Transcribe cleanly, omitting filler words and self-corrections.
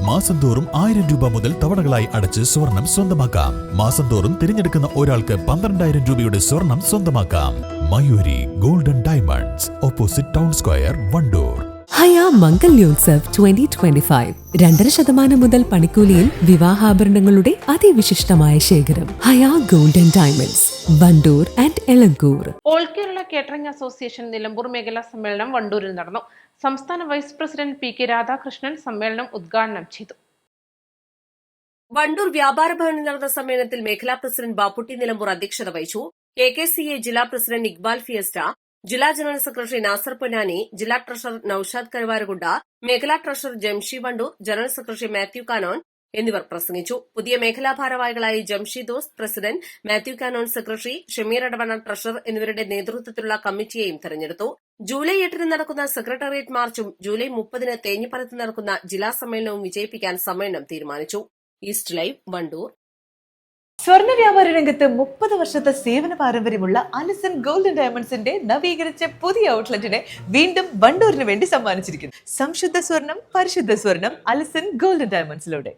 മാസം തോറും 1000 രൂപ മുതൽ തവണകളായി അടച്ച് സ്വർണം സ്വന്തമാക്കാം. മാസം തോറും തിരഞ്ഞെടുക്കുന്ന ഒരാൾക്ക് 12,000 രൂപയുടെ സ്വർണം സ്വന്തമാക്കാം. Mayuri golden diamonds, opposite town square, Wandoor. Haya Mangalyotsav 2025 2.5% മുതൽ പണിക്കൂലിയിൽ വിവാഹാഭരണങ്ങളുടെ അതിവിശിഷ്ടമായ ശേഖരം. Haya golden diamonds, Wandoor and Elankur. All Kerala catering association Nilambur മേഖലാ സമ്മേളനം വണ്ടൂരിൽ നടന്നു. സംസ്ഥാന vice president P K Radhakrishnan സമ്മേളനം ഉദ്ഘാടനം ചെയ്തു. വണ്ടൂർ വ്യാപാര ഭവനിൽ നടന്ന സമ്മേളനത്തിൽ മേഖലാ പ്രസിഡന്റ് ബാപ്പുട്ടി നിലമ്പൂർ അധ്യക്ഷത വഹിച്ചു. KKCA ജില്ലാ പ്രസിഡന്റ് ഇക്ബാൽ ഫിയസ്റ്റ, ജില്ലാ ജനറൽ സെക്രട്ടറി നാസർ പൊന്നാനി, ജില്ലാ ട്രഷറർ നൌഷാദ് കരുവാരകുണ്ട, മേഖലാ treasurer Jamshi Wandoor, general secretary Mathew Kanon എന്നിവർ പ്രസംഗിച്ചു. പുതിയ മേഖലാ ഭാരവാഹികളായി Jamshi Dos president, Mathew Kanon secretary, Shameer Edavanna treasurer എന്നിവരുടെ നേതൃത്വത്തിലുള്ള കമ്മിറ്റിയെയും തെരഞ്ഞെടുത്തു. ജൂലൈ 8 നടക്കുന്ന സെക്രട്ടേറിയറ്റ് മാർച്ചും ജൂലൈ 30 തേഞ്ഞിപ്പലത്ത് നടക്കുന്ന ജില്ലാ സമ്മേളനവും വിജയിപ്പിക്കാൻ സമ്മേളനം തീരുമാനിച്ചു. East live, Wandoor. സ്വർണ്ണ വ്യാപാര രംഗത്ത് 30 വർഷത്തെ സേവന പാരമ്പര്യമുള്ള അലിസൺ ഗോൾഡൻ ഡയമണ്ട്സിന്റെ നവീകരിച്ച പുതിയ ഔട്ട്ലെറ്റിനെ വീണ്ടും വണ്ടൂരിന് വേണ്ടി സമ്മാനിച്ചിരിക്കുന്നു. സംശുദ്ധ സ്വർണം, പരിശുദ്ധ സ്വർണം, അലിസൺ ഗോൾഡൻ ഡയമണ്ട്സിലൂടെ.